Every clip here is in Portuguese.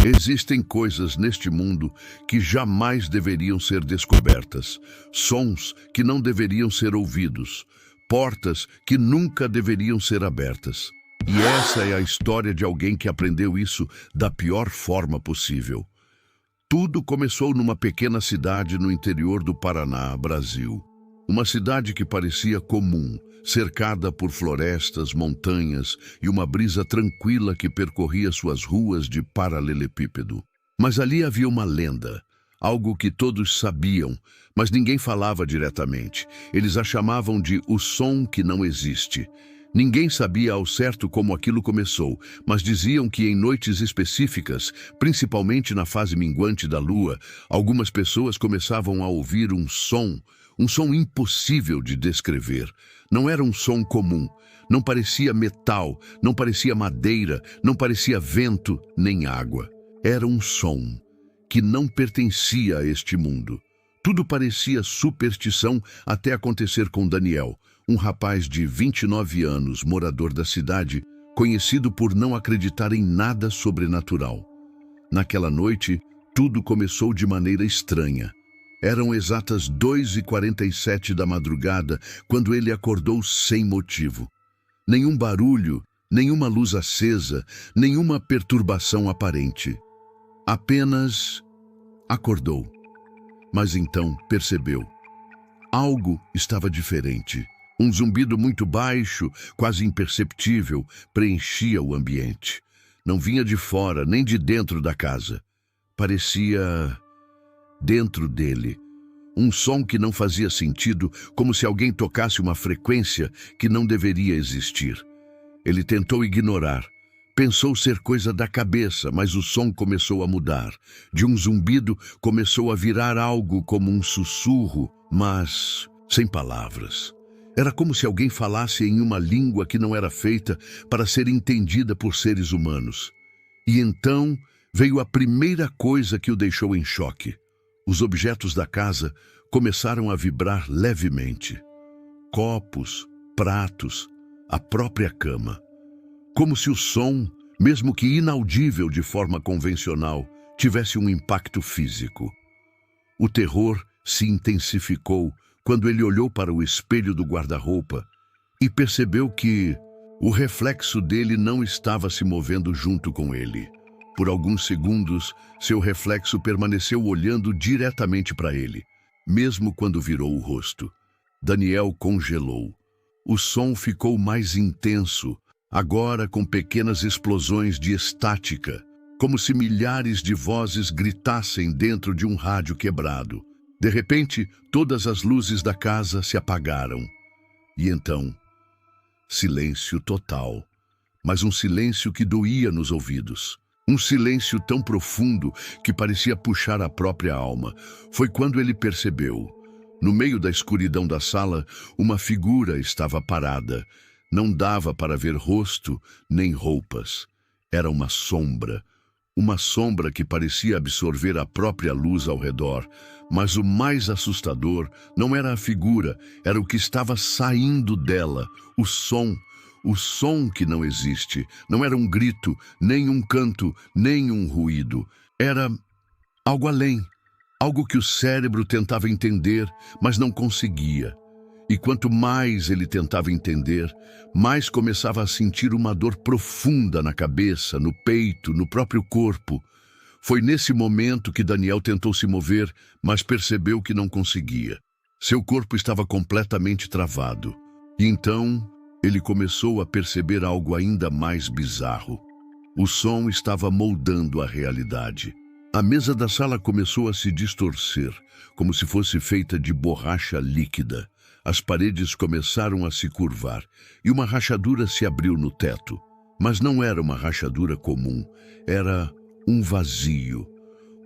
Existem coisas neste mundo que jamais deveriam ser descobertas, sons que não deveriam ser ouvidos, portas que nunca deveriam ser abertas. E essa é a história de alguém que aprendeu isso da pior forma possível. Tudo começou numa pequena cidade no interior do Paraná, Brasil. Uma cidade que parecia comum, cercada por florestas, montanhas e uma brisa tranquila que percorria suas ruas de paralelepípedo. Mas ali havia uma lenda, algo que todos sabiam, mas ninguém falava diretamente. Eles a chamavam de o som que não existe. Ninguém sabia ao certo como aquilo começou, mas diziam que em noites específicas, principalmente na fase minguante da lua, algumas pessoas começavam a ouvir um som impossível de descrever. Não era um som comum, não parecia metal, não parecia madeira, não parecia vento nem água. Era um som que não pertencia a este mundo. Tudo parecia superstição até acontecer com Daniel, um rapaz de 29 anos, morador da cidade, conhecido por não acreditar em nada sobrenatural. Naquela noite, tudo começou de maneira estranha. Eram exatas 2h47 da madrugada quando ele acordou sem motivo. Nenhum barulho, nenhuma luz acesa, nenhuma perturbação aparente. Apenas acordou. Mas então percebeu. Algo estava diferente. Um zumbido muito baixo, quase imperceptível, preenchia o ambiente. Não vinha de fora, nem de dentro da casa. Parecia dentro dele. Um som que não fazia sentido, como se alguém tocasse uma frequência que não deveria existir. Ele tentou ignorar. Pensou ser coisa da cabeça, mas o som começou a mudar. De um zumbido começou a virar algo como um sussurro, mas sem palavras. Era como se alguém falasse em uma língua que não era feita para ser entendida por seres humanos. E então veio a primeira coisa que o deixou em choque. Os objetos da casa começaram a vibrar levemente. Copos, pratos, a própria cama. Como se o som, mesmo que inaudível de forma convencional, tivesse um impacto físico. O terror se intensificou quando ele olhou para o espelho do guarda-roupa e percebeu que o reflexo dele não estava se movendo junto com ele. Por alguns segundos, seu reflexo permaneceu olhando diretamente para ele, mesmo quando virou o rosto. Daniel congelou. O som ficou mais intenso, agora com pequenas explosões de estática, como se milhares de vozes gritassem dentro de um rádio quebrado. De repente, todas as luzes da casa se apagaram. E então, silêncio total, mas um silêncio que doía nos ouvidos. Um silêncio tão profundo que parecia puxar a própria alma. Foi quando ele percebeu. No meio da escuridão da sala, uma figura estava parada. Não dava para ver rosto nem roupas. Era uma sombra que parecia absorver a própria luz ao redor. Mas o mais assustador não era a figura, era o que estava saindo dela, o som que não existe. Não era um grito, nem um canto, nem um ruído. Era algo além, algo que o cérebro tentava entender, mas não conseguia. E quanto mais ele tentava entender, mais começava a sentir uma dor profunda na cabeça, no peito, no próprio corpo. Foi nesse momento que Daniel tentou se mover, mas percebeu que não conseguia. Seu corpo estava completamente travado. E então ele começou a perceber algo ainda mais bizarro. O som estava moldando a realidade. A mesa da sala começou a se distorcer, como se fosse feita de borracha líquida. As paredes começaram a se curvar e uma rachadura se abriu no teto. Mas não era uma rachadura comum, era um vazio.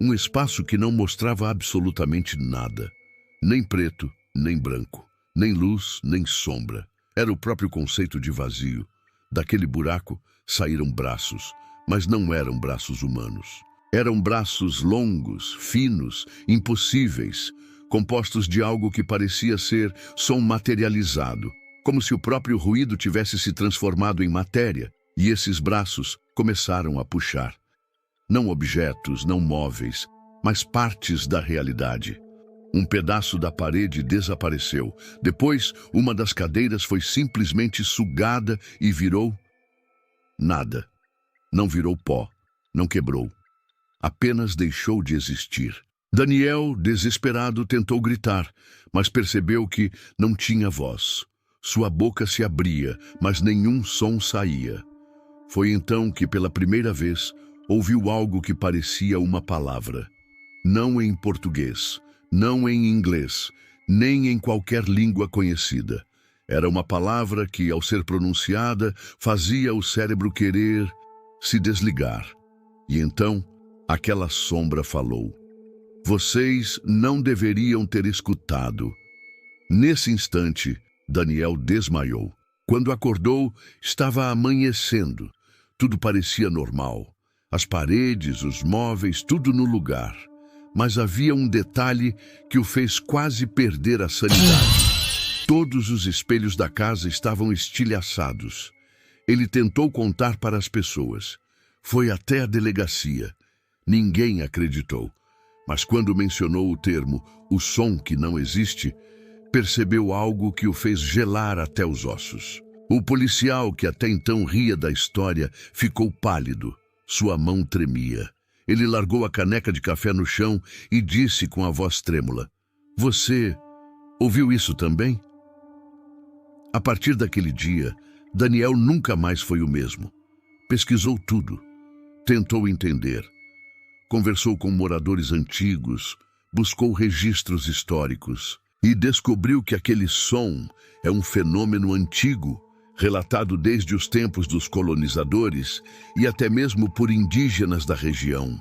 Um espaço que não mostrava absolutamente nada. Nem preto, nem branco, nem luz, nem sombra. Era o próprio conceito de vazio. Daquele buraco saíram braços, mas não eram braços humanos. Eram braços longos, finos, impossíveis, compostos de algo que parecia ser som materializado, como se o próprio ruído tivesse se transformado em matéria, e esses braços começaram a puxar. Não objetos, não móveis, mas partes da realidade. Um pedaço da parede desapareceu. Depois, uma das cadeiras foi simplesmente sugada e virou nada. Não virou pó, não quebrou. Apenas deixou de existir. Daniel, desesperado, tentou gritar, mas percebeu que não tinha voz. Sua boca se abria, mas nenhum som saía. Foi então que, pela primeira vez, ouviu algo que parecia uma palavra. Não em português, não em inglês, nem em qualquer língua conhecida. Era uma palavra que, ao ser pronunciada, fazia o cérebro querer se desligar. E então, aquela sombra falou: "Vocês não deveriam ter escutado." Nesse instante, Daniel desmaiou. Quando acordou, estava amanhecendo. Tudo parecia normal. As paredes, os móveis, tudo no lugar. Mas havia um detalhe que o fez quase perder a sanidade. Todos os espelhos da casa estavam estilhaçados. Ele tentou contar para as pessoas. Foi até a delegacia. Ninguém acreditou. Mas quando mencionou o termo "o som que não existe", percebeu algo que o fez gelar até os ossos. O policial, que até então ria da história, ficou pálido. Sua mão tremia. Ele largou a caneca de café no chão e disse com a voz trêmula: "Você ouviu isso também?" A partir daquele dia, Daniel nunca mais foi o mesmo. Pesquisou tudo. Tentou entender. Conversou com moradores antigos, buscou registros históricos e descobriu que aquele som é um fenômeno antigo, relatado desde os tempos dos colonizadores e até mesmo por indígenas da região.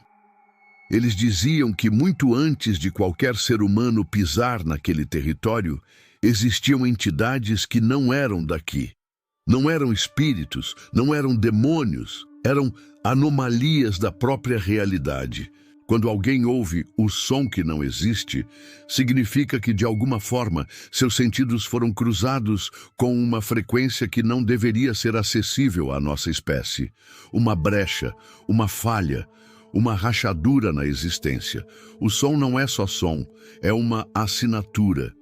Eles diziam que muito antes de qualquer ser humano pisar naquele território, existiam entidades que não eram daqui. Não eram espíritos, não eram demônios, eram anomalias da própria realidade. Quando alguém ouve o som que não existe, significa que, de alguma forma, seus sentidos foram cruzados com uma frequência que não deveria ser acessível à nossa espécie. Uma brecha, uma falha, uma rachadura na existência. O som não é só som, é uma assinatura,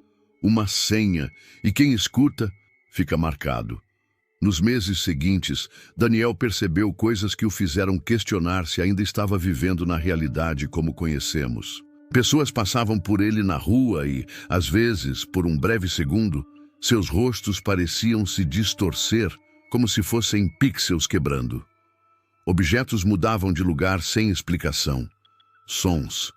uma senha, e quem escuta fica marcado. Nos meses seguintes, Daniel percebeu coisas que o fizeram questionar se ainda estava vivendo na realidade como conhecemos. Pessoas passavam por ele na rua e, às vezes, por um breve segundo, seus rostos pareciam se distorcer, como se fossem pixels quebrando. Objetos mudavam de lugar sem explicação. Sons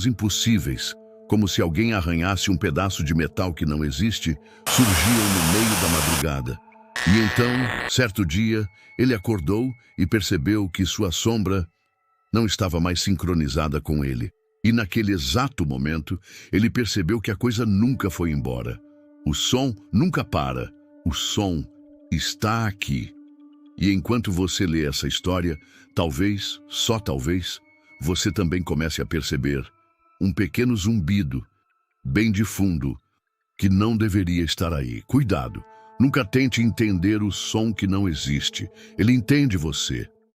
impossíveis, como se alguém arranhasse um pedaço de metal que não existe, surgiam no meio da madrugada. E então, certo dia, ele acordou e percebeu que sua sombra não estava mais sincronizada com ele. E naquele exato momento, ele percebeu que a coisa nunca foi embora. O som nunca para. O som está aqui. E enquanto você lê essa história, talvez, só talvez, você também comece a perceber um pequeno zumbido, bem de fundo, que não deveria estar aí. Cuidado! Nunca tente entender o som que não existe. Ele entende você.